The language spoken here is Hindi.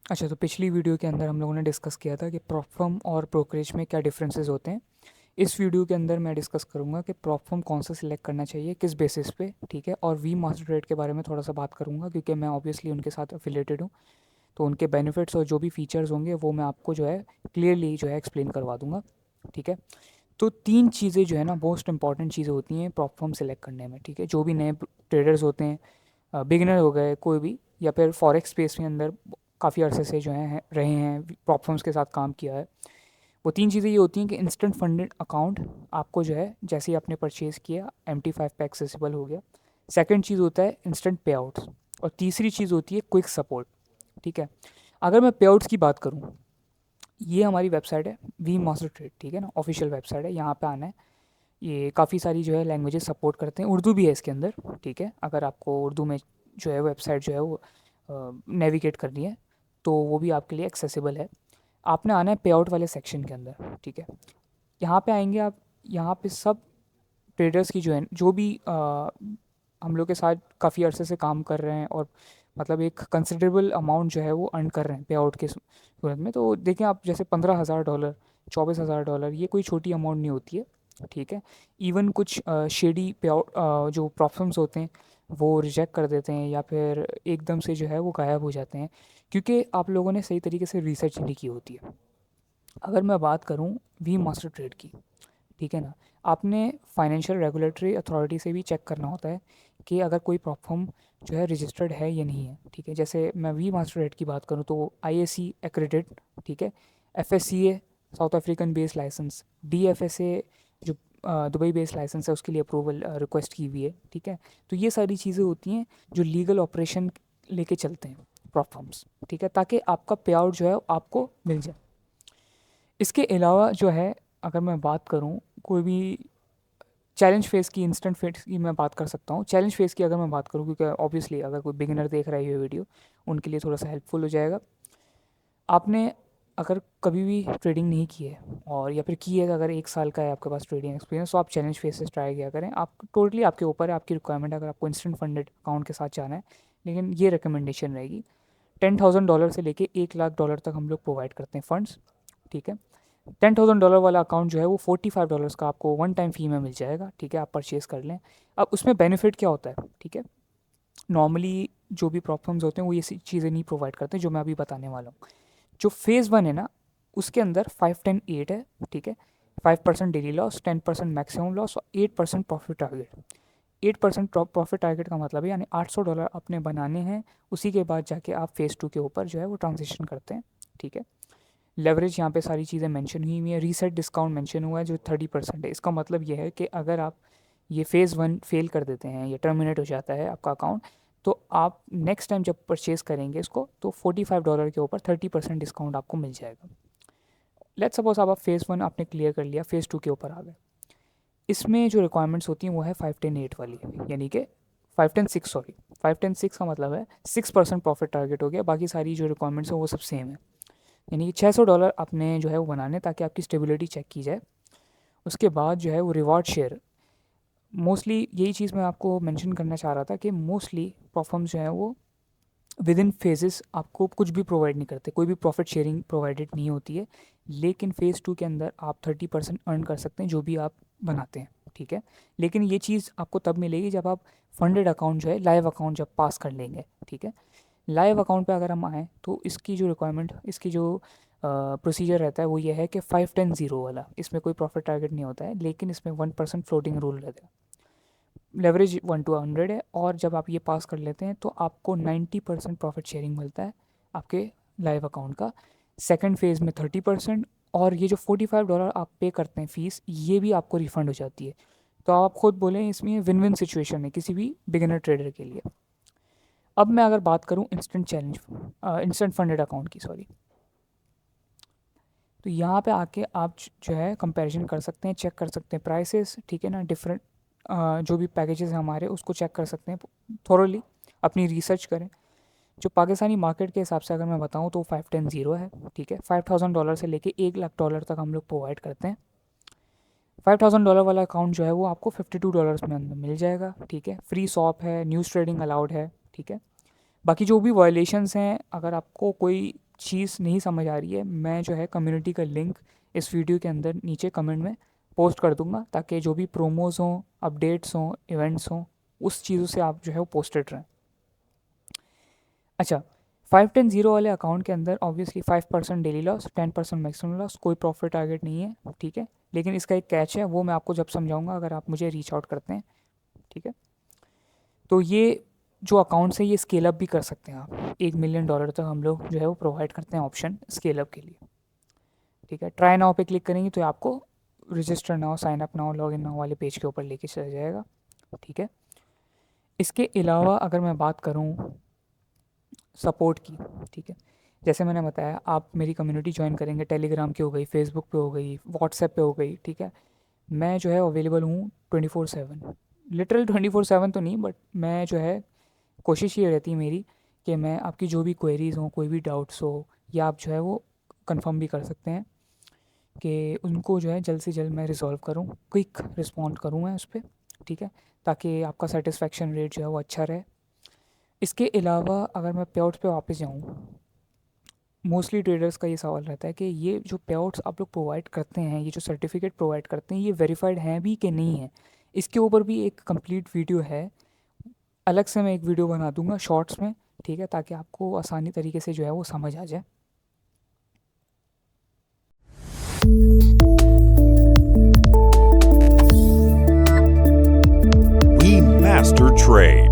अच्छा, तो पिछली वीडियो के अंदर हम लोगों ने डिस्कस किया था कि प्रॉप फर्म और ब्रोकरेज में क्या डिफरेंसेस होते हैं। इस वीडियो के अंदर मैं डिस्कस करूंगा कि प्रॉप फर्म कौन सा सिलेक्ट करना चाहिए, किस बेसिस पे, ठीक है। और वी मास्टर ट्रेड के बारे में थोड़ा सा बात करूंगा क्योंकि मैं ऑब्वियसली उनके साथ एफिलेटेड हूँ। तो उनके बेनिफिट्स और जो भी फीचर्स होंगे वो मैं आपको जो है क्लियरली जो है एक्सप्लेन करवा दूंगा, ठीक है। तो 3 चीज़ें जो है ना मोस्ट इंपॉर्टेंट चीज़ें होती हैं प्रॉप फर्म सेलेक्ट करने में, ठीक है। जो भी नए ट्रेडर्स होते हैं, बिगिनर हो गए कोई भी, या फिर फॉरेक्स स्पेस के अंदर काफ़ी अरसे से जो रहे हैं, प्रॉप फर्म्स के साथ काम किया है। वो 3 चीज़ें ये होती हैं कि इंस्टेंट फंडेड अकाउंट आपको जो है जैसे ही आपने परचेज़ किया MT5 पे एक्सेसिबल हो गया। सेकंड चीज़ होता है इंस्टेंट पे आउट्स, और तीसरी चीज़ होती है क्विक सपोर्ट, ठीक है। अगर मैं पे आउट्स की बात करूँ, ये हमारी वेबसाइट है वी मास्टर ट्रेड, ठीक है ना, ऑफिशियल वेबसाइट है। यहाँ पे आना है। ये काफ़ी सारी जो है लैंग्वेजेस सपोर्ट करते हैं, उर्दू भी है इसके अंदर, ठीक है। अगर आपको उर्दू में जो है वेबसाइट जो है वो नेविगेट करनी है तो वो भी आपके लिए एक्सेसिबल है। आपने आना है पे आउट वाले सेक्शन के अंदर, ठीक है। यहाँ पे आएंगे आप। यहाँ पे सब ट्रेडर्स की जो है जो भी हम लोग के साथ काफ़ी अरसे से काम कर रहे हैं और मतलब एक कंसिडरेबल अमाउंट जो है वो अर्न कर रहे हैं पे आउट के सूरत में। तो देखें आप, जैसे $15,000, $24,000, ये कोई छोटी अमाउंट नहीं होती है, ठीक है। इवन कुछ शेडी पे आउट जो प्रॉब्लम्स होते हैं वो रिजेक्ट कर देते हैं या फिर एकदम से जो है वो गायब हो जाते हैं क्योंकि आप लोगों ने सही तरीके से रिसर्च नहीं की होती है। अगर मैं बात करूँ वी मास्टर ट्रेड की, ठीक है ना, आपने फाइनेंशियल रेगुलेटरी अथॉरिटी से भी चेक करना होता है कि अगर कोई प्लेटफॉर्म जो है रजिस्टर्ड है या नहीं है, ठीक है। जैसे मैं वी मास्टर रेट की बात करूँ तो IAC एक्रेडिट, ठीक है। FSCA South African based license, DFSA जो दुबई बेस्ड लाइसेंस है उसके लिए अप्रूवल रिक्वेस्ट की हुई है, ठीक है। तो ये सारी चीज़ें होती हैं जो लीगल ऑपरेशन लेके चलते हैं प्लेटफॉर्म्स, ठीक है, ताकि आपका पे आउट जो है आपको मिल जाए। इसके अलावा जो है, अगर मैं बात करूँ कोई भी चैलेंज फेस की, इंस्टेंट फेस की मैं बात कर सकता हूँ। चैलेंज फेस की अगर मैं बात करूँ, क्योंकि ऑब्वियसली अगर कोई बिगिनर देख रहा है ये वीडियो, उनके लिए थोड़ा सा हेल्पफुल हो जाएगा। आपने अगर कभी भी ट्रेडिंग नहीं की है और या फिर की है, अगर 1 साल का है आपके पास ट्रेडिंग एक्सपीरियंस, तो आप चैलेंज फेसेस ट्राई किया करें। आप टोटली आपके ऊपर है, आपकी रिक्वायरमेंट है। अगर आपको इंस्टेंट फंडेड अकाउंट के साथ जाना है, लेकिन ये रिकमेंडेशन रहेगी, $10,000 से लेके $1,00,000 तक हम लोग प्रोवाइड करते हैं फंड्स, ठीक है। $10,000 वाला अकाउंट जो है वो $45 का आपको वन टाइम फ़ी में मिल जाएगा, ठीक है। आप परचेज़ कर लें। अब उसमें बेनिफिट क्या होता है, ठीक है। नॉर्मली जो भी प्रॉब्लम्स होते हैं वो ये चीज़ें नहीं प्रोवाइड करते जो मैं अभी बताने वाला हूँ। जो फेज़ 1 है ना, उसके अंदर 5, 10, 8 है, ठीक है। 5% डेली लॉस, 10% मैक्सिमम लॉस और 8% प्रॉफिट टारगेट। 8% प्रॉफिट टारगेट का मतलब है यानी $800 अपने बनाने हैं। उसी के बाद जाके आप फेज़ 2 के ऊपर जो है वो ट्रांजिशन करते हैं, ठीक है। लेवरेज यहाँ पे सारी चीज़ें मेंशन हुई हुई है। रीसेट डिस्काउंट मेंशन हुआ है जो 30% है। इसका मतलब ये है कि अगर आप ये फेज़ 1 फेल कर देते हैं, ये टर्मिनेट हो जाता है आपका अकाउंट, तो आप नेक्स्ट टाइम जब परचेज़ करेंगे इसको तो $45 के ऊपर 30% डिस्काउंट आपको मिल जाएगा। लेट्स सपोज आप फेज़ 1 आपने क्लियर कर लिया, फेज़ 2 के ऊपर आ गए। इसमें जो रिक्वायरमेंट्स होती हैं वो है 5, 10, 8 वाली, यानी कि 5, 10, 6, सॉरी, 5, 10, 6 का मतलब है 6% प्रॉफिट टारगेट हो गया। बाकी सारी जो रिक्वायरमेंट्स हैं वो सब सेम है, यानी कि $600 आपने जो है वो बनाने ताकि आपकी स्टेबिलिटी चेक की जाए। उसके बाद जो है वो रिवॉर्ड शेयर, मोस्टली यही चीज़ मैं आपको मेंशन करना चाह रहा था कि मोस्टली प्रोफर्म्स जो हैं वो विद इन फेजेस आपको कुछ भी प्रोवाइड नहीं करते, कोई भी प्रॉफिट शेयरिंग प्रोवाइडेड नहीं होती है। लेकिन फेज़ 2 के अंदर आप 30% अर्न कर सकते हैं जो भी आप बनाते हैं, ठीक है। लेकिन ये चीज़ आपको तब मिलेगी जब आप फंडेड अकाउंट जो है, लाइव अकाउंट जब पास कर लेंगे, ठीक है। लाइव अकाउंट पे अगर हम आएँ तो इसकी जो रिक्वायरमेंट, इसकी जो प्रोसीजर रहता है वो ये है कि 5, 10, 0 वाला, इसमें कोई प्रॉफिट टारगेट नहीं होता है, लेकिन इसमें 1% फ्लोटिंग रूल रहता है। लेवरेज 1 to 100 है, और जब आप ये पास कर लेते हैं तो आपको 90% प्रॉफिट शेयरिंग मिलता है आपके लाइव अकाउंट का। सेकंड फेज़ में 30%, और ये जो $45 आप पे करते हैं फ़ीस, ये भी आपको रिफ़ंड हो जाती है। तो आप खुद बोलें, इसमें विन विन सिचुएशन है किसी भी बिगिनर ट्रेडर के लिए। अब मैं अगर बात करूं इंस्टेंट फंडेड अकाउंट की, सॉरी, तो यहाँ पे आके आप जो है कंपैरिजन कर सकते हैं, चेक कर सकते हैं प्राइसेस, ठीक है ना। डिफरेंट जो भी पैकेजेस हैं हमारे उसको चेक कर सकते हैं थोरोली, अपनी रिसर्च करें। जो पाकिस्तानी मार्केट के हिसाब से अगर मैं बताऊँ तो 5, 10, 0 है, ठीक है। $5,000 से लेके $1,00,000 तक हम लोग प्रोवाइड करते हैं। $5,000 वाला अकाउंट जो है वो आपको $52 में अंदर मिल जाएगा, ठीक है। फ्री शॉप है, न्यूज़ ट्रेडिंग अलाउड है, ठीक है। बाकी जो भी वायलेशंस हैं, अगर आपको कोई चीज़ नहीं समझ आ रही है, मैं जो है कम्युनिटी का लिंक इस वीडियो के अंदर नीचे कमेंट में पोस्ट कर दूंगा, ताकि जो भी प्रोमोज़ हों, अपडेट्स हों, इवेंट्स हों, उस चीज़ों से आप जो है वो पोस्टेड रहें। अच्छा, 5-10-0 वाले अकाउंट के अंदर obviously 5% daily loss, 10% maximum loss, कोई प्रॉफिट टारगेट नहीं है, ठीक है। लेकिन इसका एक कैच है, वो मैं आपको जब समझाऊंगा अगर आप मुझे रीच आउट करते हैं, ठीक है। तो ये जो अकाउंट्स है ये स्केल अप भी कर सकते हैं आप, $1 मिलियन तक हम लोग जो है वो प्रोवाइड करते हैं ऑप्शन स्केल अप के लिए, ठीक है। ट्राई नाउ पे क्लिक करेंगे तो आपको register now, sign up now, log in now वाले पेज के ऊपर लेके चला जाएगा, ठीक है। इसके अलावा अगर मैं बात करूँ सपोर्ट की, ठीक है, जैसे मैंने बताया आप मेरी कम्युनिटी ज्वाइन करेंगे, टेलीग्राम की हो गई, फेसबुक पे हो गई, व्हाट्सएप पे हो गई, ठीक है। मैं जो है अवेलेबल हूँ 24/7, लिटरल 24/7 तो नहीं, बट मैं जो है कोशिश ये रहती है मेरी कि मैं आपकी जो भी क्वेरीज़ हों, कोई भी डाउट्स हो, या आप जो है वो कंफर्म भी कर सकते हैं कि उनको जो है जल्द से जल्द मैं रिजॉल्व करूँ, क्विक रिस्पॉन्ड करूँ मैं उस पर, ठीक है, ताकि आपका सेटिस्फेक्शन रेट जो है वो अच्छा रहे। इसके अलावा अगर मैं पेआउट्स पे वापस जाऊँ, मोस्टली ट्रेडर्स का ये सवाल रहता है कि ये जो पेआउट्स आप लोग प्रोवाइड करते हैं, ये जो सर्टिफिकेट प्रोवाइड करते हैं, ये वेरीफाइड हैं भी कि नहीं है। इसके ऊपर भी एक कंप्लीट वीडियो है, अलग से मैं एक वीडियो बना दूंगा शॉर्ट्स में, ठीक है, ताकि आपको आसानी तरीके से जो है वो समझ आ जाए। We master trade.